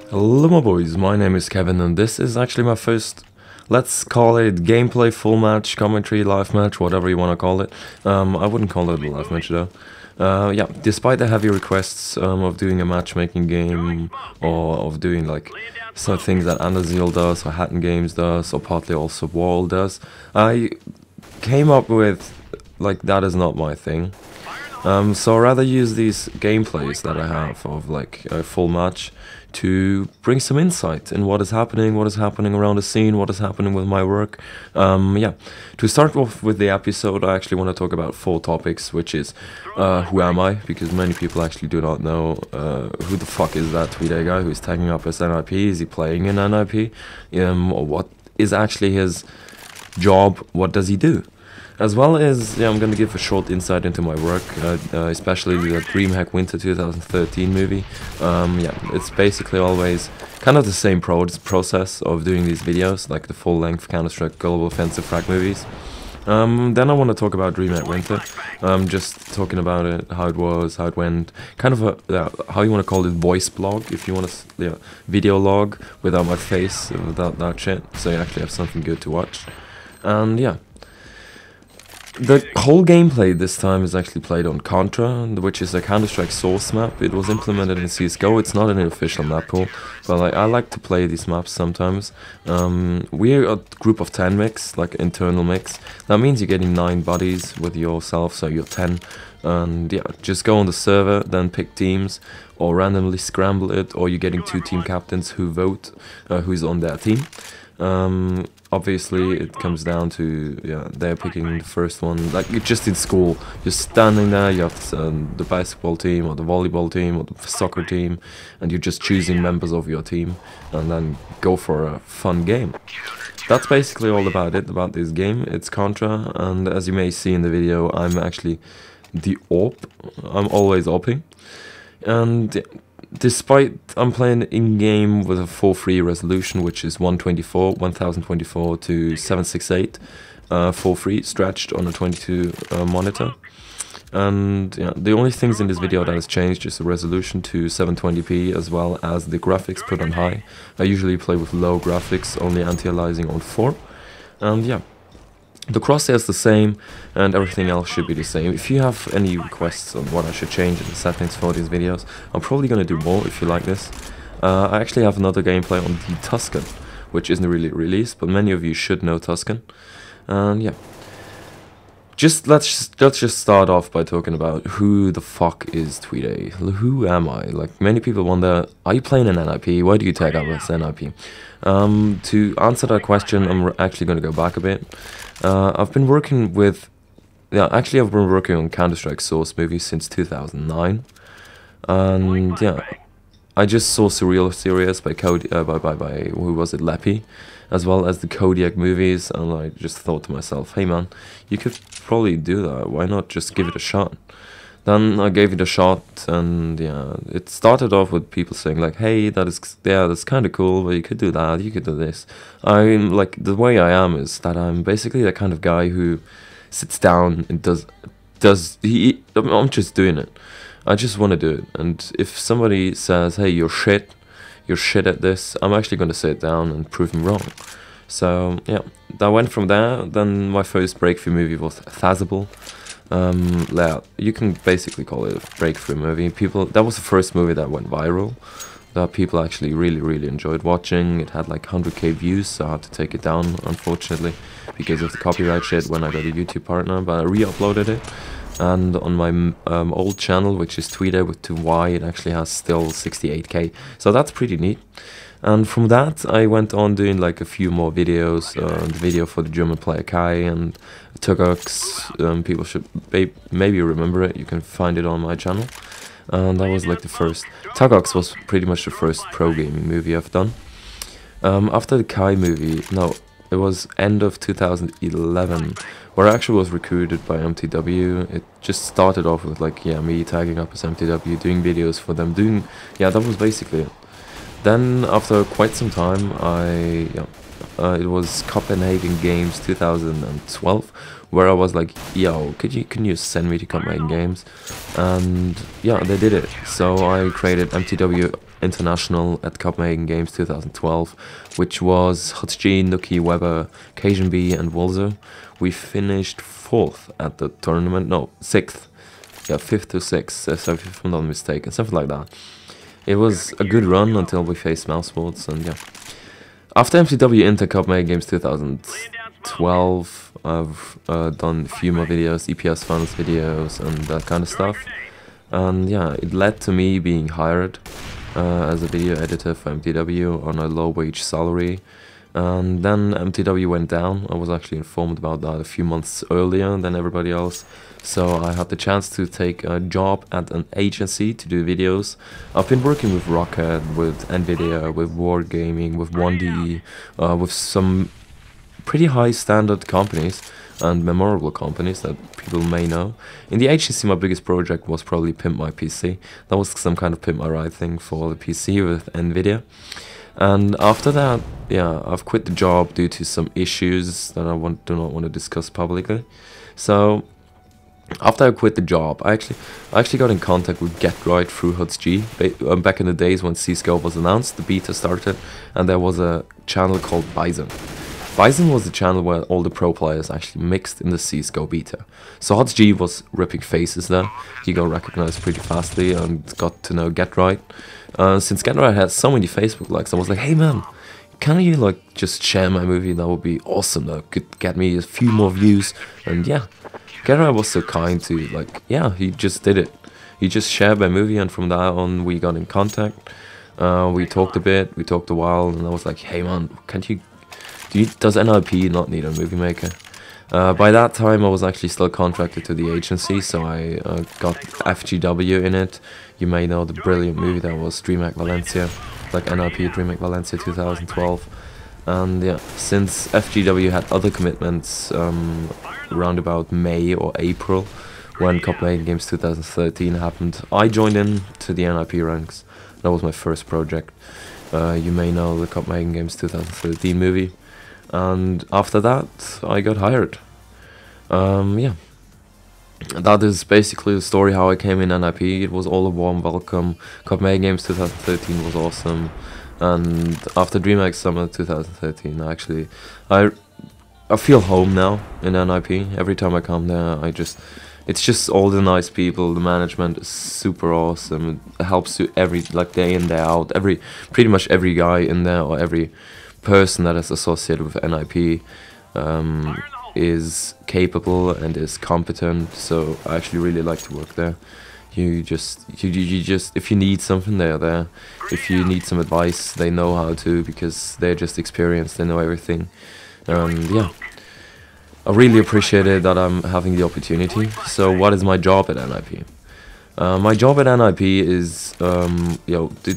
Hello my boys, my name is Kevin and this is actually my first, let's call it gameplay, full match, commentary, live match, whatever you want to call it. I wouldn't call it a live match though. Yeah, despite the heavy requests of doing a matchmaking game or of doing like some things that Andazil does or Hatton Games does or partly also Wall does, I came up with like that is not my thing. So I'd rather use these gameplays that I have of like a full match to bring some insight in what is happening around the scene, what is happening with my work. Yeah, to start off with the episode, I actually want to talk about 4 topics, which is who am I, because many people actually do not know who the fuck is that Tweeday guy who is tagging up as NiP. Is he playing in NiP? Or what is actually his job? What does he do? As well as, yeah, I'm going to give a short insight into my work, especially the DreamHack Winter 2013 movie. Yeah, it's basically always kind of the same process of doing these videos, like the full-length Counter-Strike Global Offensive Frag movies. Then I want to talk about DreamHack Winter, just talking about it, how it was, how it went, kind of a, how you want to call it, voice blog, if you want to, yeah, video log, without my face, without that shit, so you actually have something good to watch. And yeah. The whole gameplay this time is actually played on Contra, which is a Counter-Strike source map. It was implemented in CSGO. It's not an official map pool, but like, I like to play these maps sometimes. We're a group of 10 mix, like internal mix. That means you're getting 9 buddies with yourself, so you're 10. And yeah, just go on the server, then pick teams, or randomly scramble it, or you're getting 2 team captains who vote who's on their team. Obviously it comes down to, yeah, they're picking the first one, like just in school, you're standing there, you have the basketball team or the volleyball team or the soccer team, and you're just choosing members of your team and then go for a fun game. That's basically all about it, about this game. It's Contra, and as you may see in the video, I'm actually the AWP. I'm always AWPing, and despite I'm playing in-game with a 4:3 resolution, which is 1024 to 768, 4:3 stretched on a 22 monitor. And yeah, the only things in this video that has changed is the resolution to 720p as well as the graphics put on high. I usually play with low graphics, only anti-aliasing on 4. And yeah. The crosshair is the same, and everything else should be the same. If you have any requests on what I should change in the settings for these videos, I'm probably going to do more if you like this. I actually have another gameplay on the Tuscan, which isn't really released, but many of you should know Tuscan. And yeah. Let's just start off by talking about who the fuck is Tweeday. Who am I? Like, many people wonder, are you playing in NiP? Why do you tag up as NiP? To answer that question, I'm actually going to go back a bit. I've been working with, yeah, actually I've been working on Counter-Strike source movies since 2009. And yeah, I just saw Surreal Series by who was it, Leppy, as well as the Kodiak movies, and I just thought to myself, hey man, you could probably do that, why not just give it a shot? Then I gave it a shot, and yeah, it started off with people saying like, hey, that's kind of cool, but you could do that, you could do this. I'm like, the way I am is that I'm basically the kind of guy who sits down and I'm just doing it. I just want to do it, and if somebody says, hey, you're shit at this, I'm actually going to sit down and prove him wrong. So yeah, that went from there. Then my first breakthrough movie was Thazable. You can basically call it a breakthrough movie. That was the first movie that went viral, that people actually really enjoyed watching. It had like 100k views, so I had to take it down, unfortunately, because of the copyright shit when I got a YouTube partner, but I re-uploaded it. And on my old channel, which is Tweeday with 2Y, it actually has still 68k, so that's pretty neat. And from that, I went on doing like a few more videos, the video for the German player Kai and Tugux. People should maybe remember it, you can find it on my channel. And that was like the first. Tugux was pretty much the first pro gaming movie I've done. After the Kai movie, no, it was end of 2011, where I actually was recruited by MTW. It just started off with like, yeah, me tagging up as MTW, doing videos for them, yeah, that was basically it. Then after quite some time, it was Copenhagen Games 2012, where I was like, yo, can you send me to Copenhagen Games? And yeah, they did it. So I created MTW International at Copenhagen Games 2012, which was Hutch-G, Nuki, Weber, Cajun B, and Wolzer. We finished 4th at the tournament, no, 6th. Yeah, 5th to 6th, so if I'm not mistaken, something like that. It was a good run until we faced Mousesports, and yeah. After MTW Inter Copenhagen Games 2012, I've done a few more videos, EPS Finals videos, and that kind of stuff. And yeah, it led to me being hired as a video editor for MTW on a low-wage salary. And then MTW went down. I was actually informed about that a few months earlier than everybody else. So I had the chance to take a job at an agency to do videos. I've been working with Rocket, with Nvidia, with Wargaming, with 1D, with some pretty high standard companies and memorable companies that people may know. In the agency, my biggest project was probably Pimp My PC. That was some kind of Pimp My Ride thing for the PC with Nvidia. And after that, yeah, I've quit the job due to some issues that I do not want to discuss publicly. So after I quit the job, I actually got in contact with GetRight through Hutch-G. Back in the days when C-Scope was announced, the beta started, and there was a channel called Bison. Bison was the channel where all the pro players actually mixed in the C-Scope beta. So Hutch-G was ripping faces there. He got recognized pretty fastly and got to know GetRight. Since GetRight had so many Facebook likes, I was like, hey man, can you like just share my movie? That would be awesome. That could get me a few more views. And yeah, GetRight was so kind to, like, yeah, he just did it. He just shared my movie, and from that on we got in contact. We talked a bit, we talked a while, and I was like, hey man, does NiP not need a movie maker? By that time I was actually still contracted to the agency, so I got FGW in it. You may know the brilliant movie that was DreamHack Valencia, like NiP DreamHack Valencia 2012. And yeah, since FGW had other commitments around about May or April, when Copenhagen Games 2013 happened, I joined in to the NiP ranks. That was my first project. You may know the Copenhagen Games 2013 movie. And after that, I got hired. Yeah. That is basically the story how I came in NiP. It was all a warm welcome. Copenhagen Games 2013 was awesome. And after DreamHack Summer 2013, I feel home now in NiP. Every time I come there, it's just all the nice people. The management is super awesome. It helps you day in, day out. Pretty much every guy in there, or every person that is associated with NiP is capable and is competent. So I actually really like to work there. You just if you need something, they're there. If you need some advice, they know how to, because they're just experienced. They know everything. Yeah, I really appreciated that I'm having the opportunity. So what is my job at NiP? My job at NiP is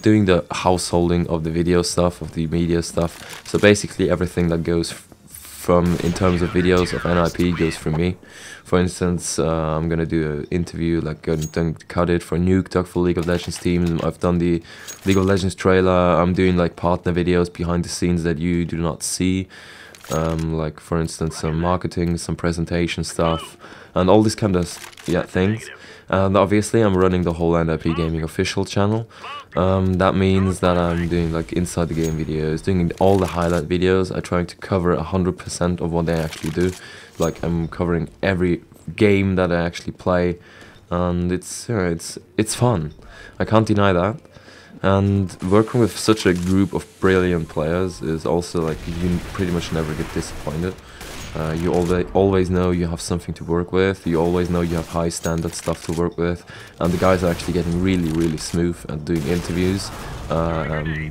doing the householding of the video stuff, of the media stuff. So basically everything that goes in terms of videos of NiP goes through me. For instance, I'm gonna do an interview, like gonna cut it for Nuke Talk for League of Legends team. I've done the League of Legends trailer. I'm doing like partner videos behind the scenes that you do not see. Like for instance some marketing, some presentation stuff, and all these kind of things. And obviously I'm running the whole NiP Gaming official channel. That means that I'm doing like inside the game videos, doing all the highlight videos. I'm trying to cover 100% of what they actually do. Like I'm covering every game that I actually play, and it's fun. I can't deny that. And working with such a group of brilliant players is also like, you pretty much never get disappointed. You always know you have something to work with. You always know you have high standard stuff to work with, and the guys are actually getting really smooth at doing interviews,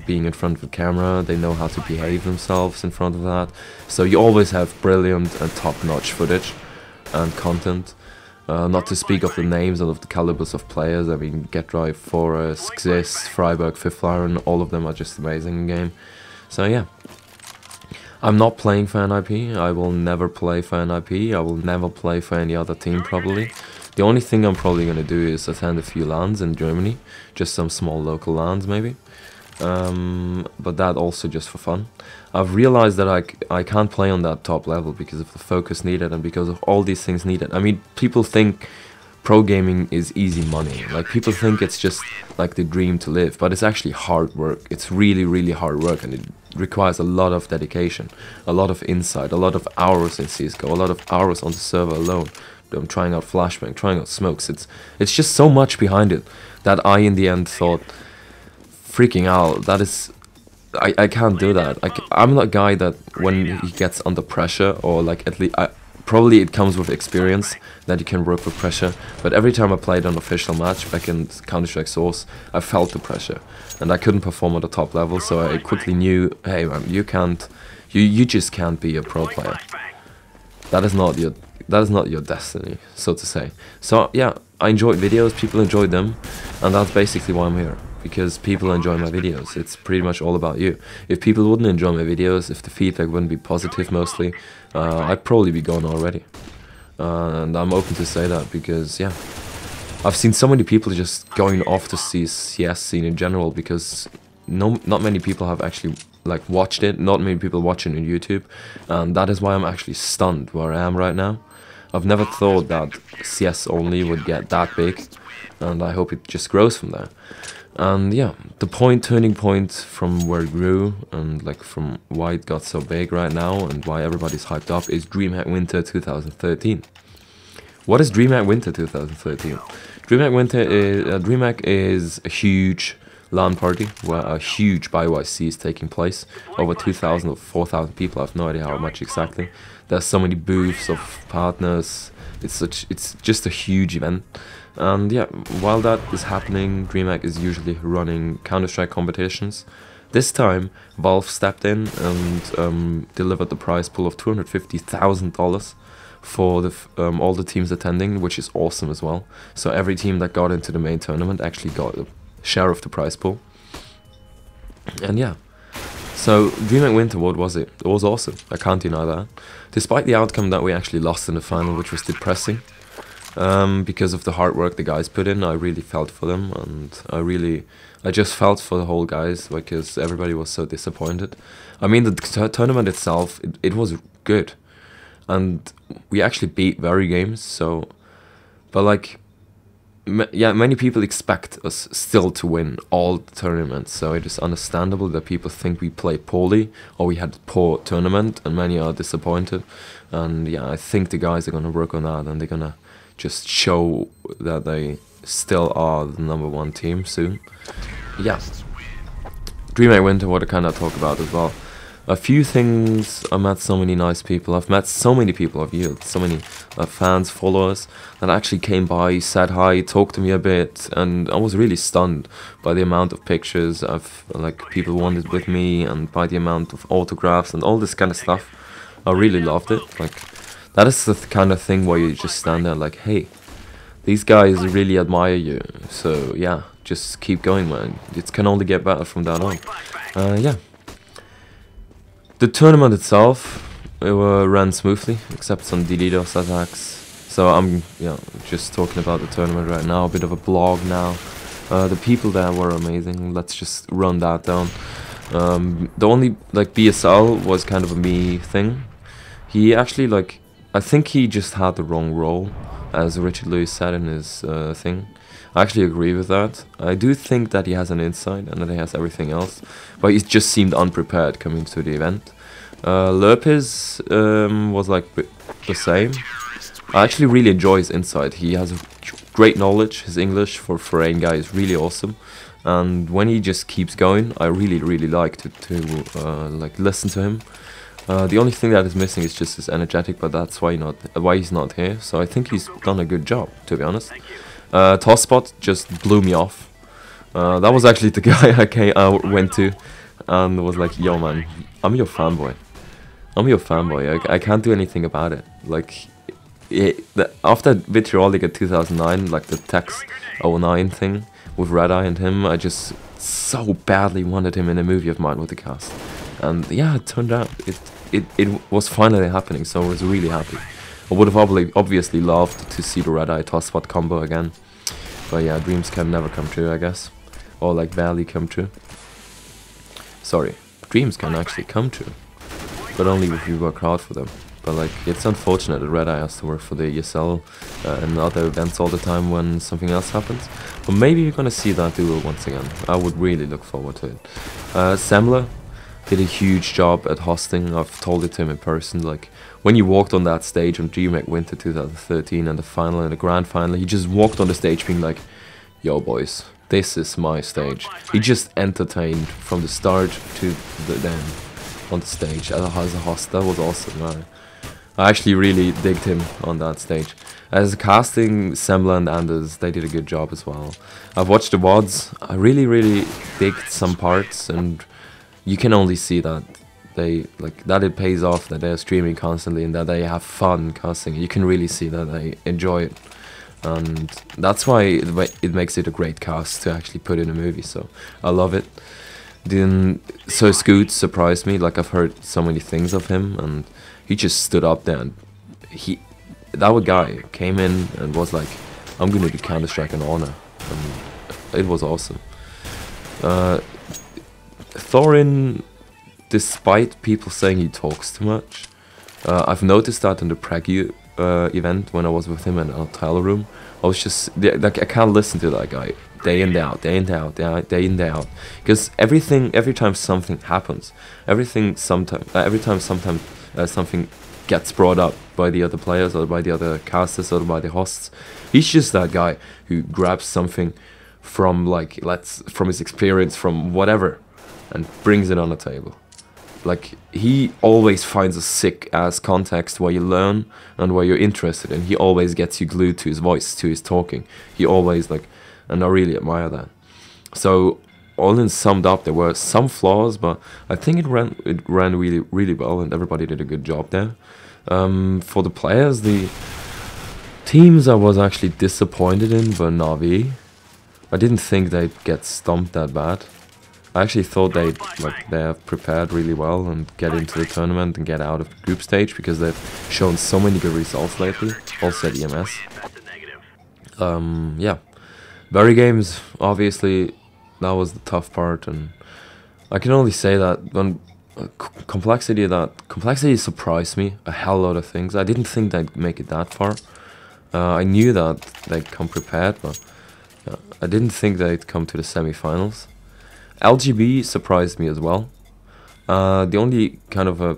being in front of the camera. They know how to behave themselves in front of that. So you always have brilliant and top-notch footage and content. Not to speak of the names and of the calibers of players. I mean, GetRight, Forest, Xist, Freiburg, Fifth Iron, all of them are just amazing in game. So yeah. I'm not playing for NiP. I will never play for NiP. I will never play for any other team probably. The only thing I'm probably going to do is attend a few LANs in Germany. Just some small local LANs maybe. but that also just for fun. I've realized that I can't play on that top level because of the focus needed and because of all these things needed. I mean, people think pro gaming is easy money. Like, people think it's just like the dream to live, but it's actually hard work. It's really, really hard work, and it requires a lot of dedication, a lot of insight, a lot of hours in CSGO, a lot of hours on the server alone. I'm trying out flashbang, trying out smokes. It's just so much behind it that I in the end thought, freaking out, that is, I can't do that. I'm that guy that when he gets under pressure, or like at least probably it comes with experience that you can work with pressure, but every time I played an official match back in Counter-Strike Source, I felt the pressure and I couldn't perform at the top level, so I quickly knew, hey man, you just can't be a pro player. That is not your destiny, so to say. So yeah, I enjoyed videos, people enjoyed them, and that's basically why I'm here. Because people enjoy my videos. It's pretty much all about you. If people wouldn't enjoy my videos, if the feedback wouldn't be positive mostly, I'd probably be gone already. And I'm open to say that because, yeah, I've seen so many people just going off the CS scene in general because not many people have actually like watched it. Not many people watch it on YouTube, and that is why I'm actually stunned where I am right now. I've never thought that CS only would get that big, and I hope it just grows from there. And yeah, the turning point from where it grew and like from why it got so big right now and why everybody's hyped up is DreamHack Winter 2013. What is DreamHack Winter 2013? DreamHack is a huge LAN party where a huge BYC is taking place. Over 2,000 or 4,000 people, I have no idea how much exactly. There's so many booths of partners. It's just a huge event. And yeah, while that is happening, DreamHack is usually running Counter-Strike competitions. This time, Valve stepped in and delivered the prize pool of $250,000 for all the teams attending, which is awesome as well. So every team that got into the main tournament actually got a share of the prize pool. And yeah, so DreamHack Winter, what was it? It was awesome, I can't deny that. Despite the outcome that we actually lost in the final, which was depressing. Because of the hard work the guys put in, I really felt for them, and I just felt for the whole guys because everybody was so disappointed. I mean, the tournament itself, it was good, and we actually beat very games. So, but like, yeah, many people expect us still to win all the tournaments. So it is understandable that people think we play poorly or we had a poor tournament, and many are disappointed. And yeah, I think the guys are gonna work on that, and they're gonna just show that they still are the #1 team soon. Yeah. DreamHack Winter, what I kind of talk about as well. A few things, I met so many nice people. I've met so many people of you, so many fans, followers that actually came by, said hi, talked to me a bit, and I was really stunned by the amount of pictures of like people wanted with me, and by the amount of autographs and all this kind of stuff. I really loved it. Like, that is the kind of thing where you just stand there like, hey, these guys really admire you. So yeah, just keep going, man. It can only get better from that on. Yeah. The tournament itself, it ran smoothly, except some DDoS attacks. So I'm just talking about the tournament right now, a bit of a blog now. The people there were amazing. Let's just run that down. The only like BSL was kind of a me thing. He actually like, I think he just had the wrong role, as Richard Lewis said in his thing. I actually agree with that. I do think that he has an insight and that he has everything else, but he just seemed unprepared coming to the event. Lurpes was like the same. I actually really enjoy his insight. He has a great knowledge. His English for a foreign guy is really awesome, and when he just keeps going, I really like to like listen to him. The only thing that is missing is just his energetic, but that's why he's not here. So I think he's done a good job, to be honest. Tosspot just blew me off. That was actually the guy I went to and was like, yo man, I'm your fanboy. I can't do anything about it. Like, after Vitriolica 2009, like the Tex 09 thing with Red Eye and him, I just so badly wanted him in a movie of mine with the cast. And yeah, it turned out it was finally happening, so I was really happy. I would have obviously loved to see the Red Eye Tosspot combo again, but yeah, dreams can never come true, I guess, or like barely come true. sorry, dreams can actually come true, but only if you work hard for them. But like, it's unfortunate that Red Eye has to work for the ESL and other events all the time when something else happens. But maybe you're gonna see that duo once again. I would really look forward to it. Semler did a huge job at hosting. I've told it to him in person. Like, when he walked on that stage on DreamHack Winter 2013 and the final and the grand final, he just walked on the stage being like, "Yo boys, this is my stage." He just entertained from the start to the end on the stage as a host. That was awesome, man. I actually really digged him on that stage. As casting, Semler and Anders, they did a good job as well. I've watched the VODs. I really digged some parts, and you can only see that that it pays off, that they're streaming constantly and that they have fun casting. You can really see that they enjoy it, and that's why it makes it a great cast to actually put in a movie. So I love it. Then so Scoot surprised me. Like, I've heard so many things of him, and he just stood up there and that guy came in and was like, "I'm gonna do Counter-Strike and Honor," and it was awesome. Thorin, despite people saying he talks too much, I've noticed that in the Prague event when I was with him in a hotel room. I was just like, I can't listen to that guy day in, day out, day in, day out, day in, day out, because every time something happens, every time something gets brought up by the other players or by the other casters or by the hosts, he's just that guy who grabs something from from his experience, from whatever, and brings it on the table. Like, he always finds a sick ass context where you learn and where you're interested, and he always gets you glued to his voice, to his talking. He always and I really admire that. So all in summed up, there were some flaws, but I think it ran really well, and everybody did a good job there. For the players, the teams I was actually disappointed in were Na'Vi. I didn't think they'd get stumped that bad. I actually thought they have prepared really well and get into the tournament and get out of the group stage, because they've shown so many good results lately, also at EMS. Yeah. Berry Games, obviously, that was the tough part, and I can only say that when Complexity surprised me a hell lot of things. I didn't think they'd make it that far. I knew that they'd come prepared, but I didn't think they'd come to the semi-finals. LGB surprised me as well. The only kind of a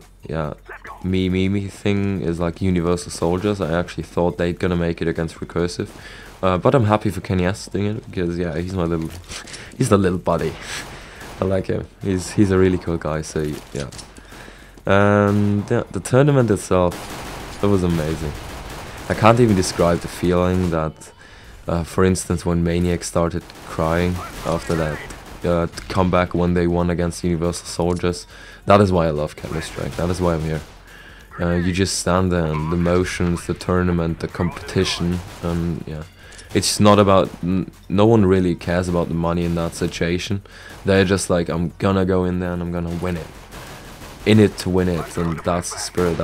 me thing is like Universal Soldiers. I actually thought they'd gonna make it against Recursive, but I'm happy for Kenny S doing it, because he's the little buddy. I like him. He's a really cool guy. So yeah, and the tournament itself, it was amazing. I can't even describe the feeling that, for instance, when Maniac started crying after that comeback when they won against Universal Soldiers. That is why I love Counter-Strike. That is why I'm here. You just stand there, and the emotions, the tournament, the competition, and yeah. It's not about, no one really cares about the money in that situation. They're just like, I'm gonna go in there and I'm gonna win it. In it to win it, and that's the spirit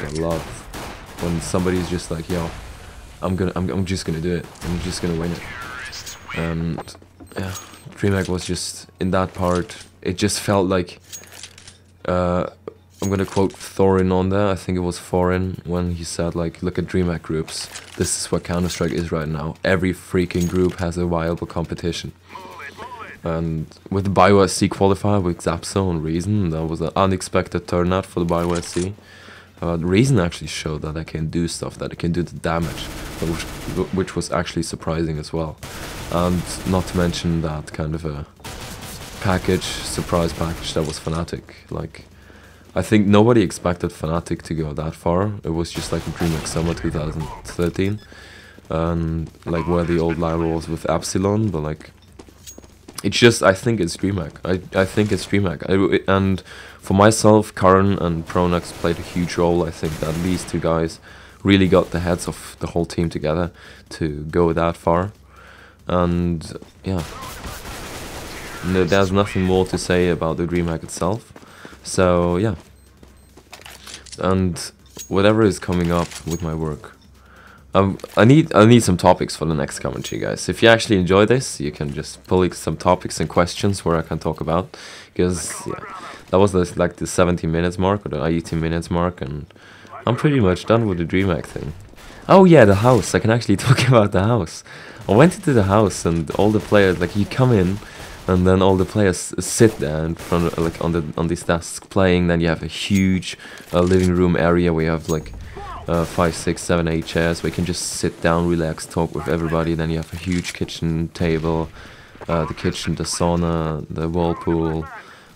I love. When somebody's just like, yo, I'm just gonna do it. I'm just gonna win it. And yeah, DreamHack was just, in that part, it just felt like, I'm gonna quote Thorin on there, I think it was Thorin, when he said, like, look at DreamHack groups. This is what Counter-Strike is right now. Every freaking group has a viable competition. And with the BioSC qualifier with Zapso and Reason, that was an unexpected turnout for the BioSC. Reason actually showed that they can do stuff, that they can do the damage, which was actually surprising as well. And not to mention that kind of a surprise package that was Fnatic. Like, I think nobody expected Fnatic to go that far. It was just like in DreamHack Summer 2013, like where the old rival was with Epsilon, but like, it's just, I think it's DreamHack. I think it's DreamHack. And for myself, Karan and Pronax played a huge role. I think that these two guys really got the heads of the whole team together to go that far. And yeah, there's nothing more to say about the DreamHack itself. So yeah, and whatever is coming up with my work, I need some topics for the next commentary, guys. If you actually enjoy this, you can just pull some topics and questions where I can talk about, because yeah, that was like the 17 minutes mark or the 18 minutes mark, and I'm pretty much done with the DreamHack thing. Oh yeah, the house. I can actually talk about the house. I went into the house and all the players, like, you come in, and then all the players sit there in front, like on these desks playing. Then you have a huge living room area where you have like 5, 6, 7, 8 chairs where you can just sit down, relax, talk with everybody. Then you have a huge kitchen table, the kitchen, the sauna, the whirlpool.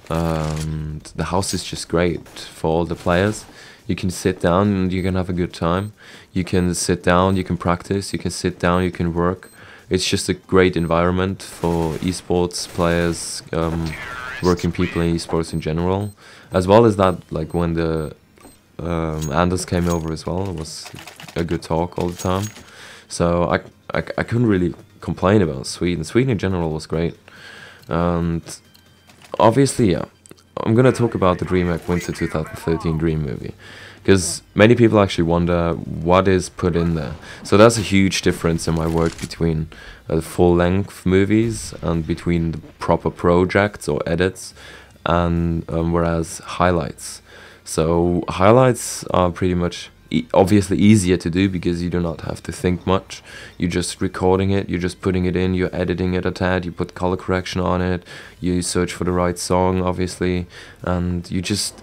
The house is just great for all the players. You can sit down and you can have a good time. You can sit down, you can practice, you can sit down, you can work. It's just a great environment for esports players, working people in esports in general. As well as that, like when the Anders came over as well, it was a good talk all the time. So I couldn't really complain about Sweden. Sweden in general was great. And obviously, yeah, I'm gonna talk about the DreamHack Winter 2013 Dream movie, because many people actually wonder what is put in there. So that's a huge difference in my work between full-length movies and between the proper projects or edits, and whereas highlights. So highlights are pretty much obviously easier to do because you do not have to think much. You're just recording it, you're just putting it in, you're editing it a tad, you put color correction on it, you search for the right song, obviously, and you just...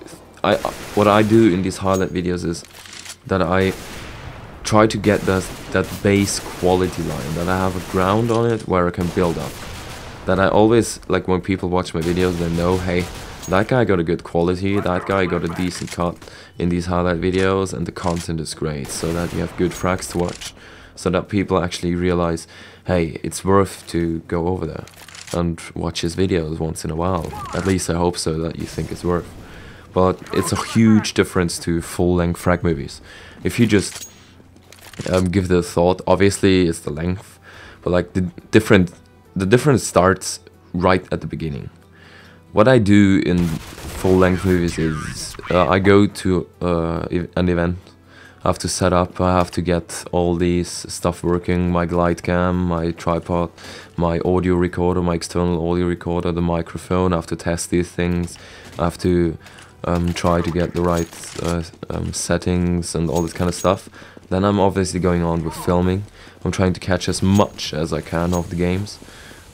what I do in these highlight videos is that I try to get that base quality line, that I have a ground on it where I can build up. That I always, like when people watch my videos, they know, hey, that guy got a good quality, that guy got a decent cut in these highlight videos, and the content is great, so that you have good frags to watch, so that people actually realize, hey, it's worth to go over there and watch his videos once in a while. At least I hope so, that you think it's worth. But it's a huge difference to full-length frag movies. If you just give it a thought, obviously it's the length, but like the difference starts right at the beginning. What I do in full-length movies is I go to an event. I have to set up, I have to get all these stuff working, my glide cam, my tripod, my audio recorder, my external audio recorder, the microphone. I have to test these things. I have to try to get the right settings and all this kind of stuff. Then I'm obviously going on with filming. I'm trying to catch as much as I can of the games.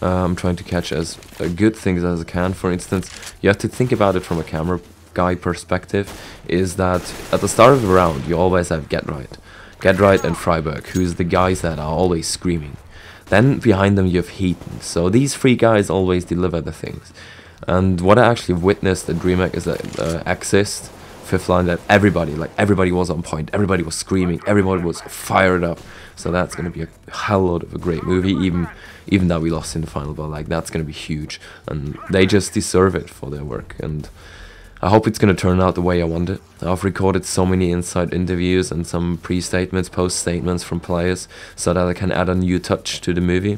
I'm trying to catch as good things as I can. For instance, you have to think about it from a camera guy perspective, is that at the start of the round you always have Get Right and Freiberg, who's the guys that are always screaming. Then behind them you have Heaton. So these three guys always deliver the things. And what I actually witnessed at DreamHack is that Axist, fifth line, that everybody was on point, everybody was screaming, everybody was fired up. So that's going to be a hell lot of a great movie, even though we lost in the final, but like that's going to be huge, and they just deserve it for their work, and I hope it's going to turn out the way I want it. I've recorded so many inside interviews and some pre-statements, post-statements from players, so that I can add a new touch to the movie,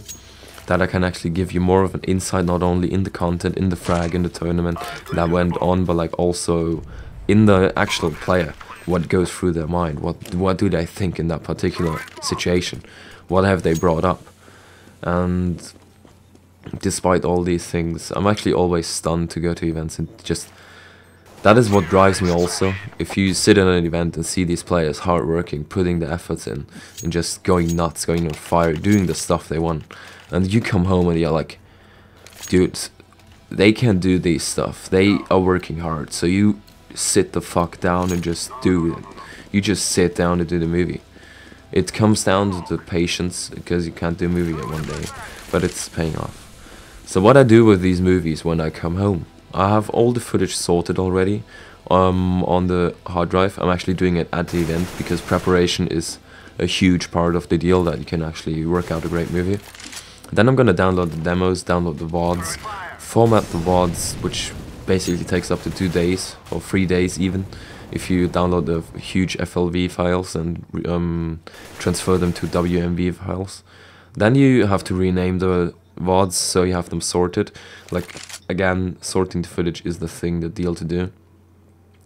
that I can actually give you more of an insight, not only in the content, in the frag, in the tournament that went on, but like also in the actual player. What goes through their mind, what do they think in that particular situation, what have they brought up. And despite all these things, I'm actually always stunned to go to events, and just that is what drives me also. If you sit in an event and see these players hardworking, putting the efforts in, and just going nuts, going on fire, doing the stuff they want, and you come home and you're like, dude, they can do this stuff, they are working hard, so you sit the fuck down and just do it. You just sit down and do the movie. It comes down to the patience, because you can't do a movie in one day, but it's paying off. So what I do with these movies when I come home, I have all the footage sorted already on the hard drive. I'm actually doing it at the event, because preparation is a huge part of the deal, that you can actually work out a great movie. Then I'm gonna download the demos, download the VODs, format the VODs, which basically takes up to 2 days or 3 days even, if you download the huge FLV files and transfer them to WMV files. Then you have to rename the VODs, so you have them sorted. Like, again, sorting the footage is the deal to do.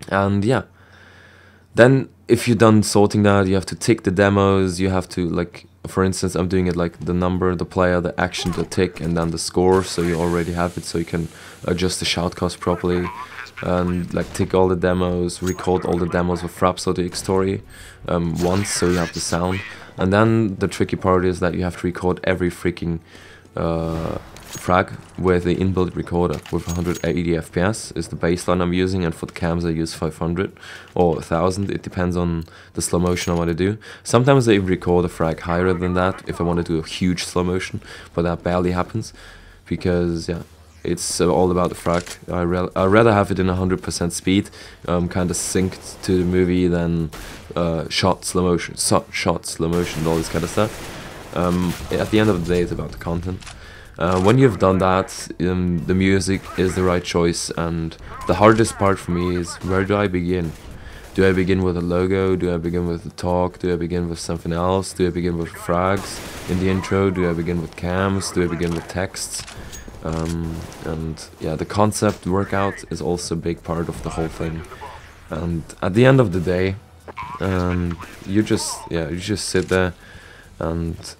And yeah, then if you're done sorting that, you have to tick the demos. You have to, like, for instance, I'm doing it like the number, the player, the action, the tick, and then the score. So you already have it, so you can adjust the shout cost properly, and like tick all the demos, record all the demos with Rhapsody Story once, so you have the sound. And then the tricky part is that you have to record every freaking frag with the inbuilt recorder with 180 FPS is the baseline I'm using, and for the cams I use 500 or 1000, it depends on the slow motion I want to do. Sometimes I record a frag higher than that if I want to do a huge slow motion, but that barely happens because yeah, it's all about the frag. I'd rather have it in 100% speed, kind of synced to the movie than shot slow motion, all this kind of stuff. At the end of the day, it's about the content. When you've done that, the music is the right choice, and the hardest part for me is, where do I begin? Do I begin with a logo? Do I begin with the talk? Do I begin with something else? Do I begin with frags in the intro? Do I begin with cams? Do I begin with texts? And yeah, the concept workout is also a big part of the whole thing. And at the end of the day, you just sit there, and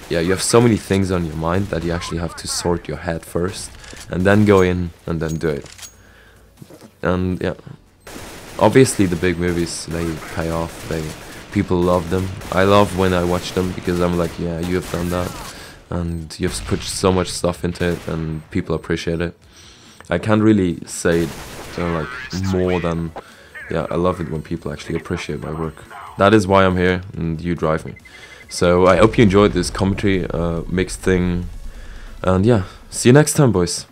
yeah, you have so many things on your mind that you actually have to sort your head first, and then go in and then do it. And yeah, obviously the big movies, they pay off. People love them. I love when I watch them because I'm like, yeah, you have done that, and you've put so much stuff into it, and people appreciate it. I can't really say like more than, yeah, I love it when people actually appreciate my work. That is why I'm here, and you drive me. So I hope you enjoyed this commentary mixed thing, and yeah, see you next time, boys.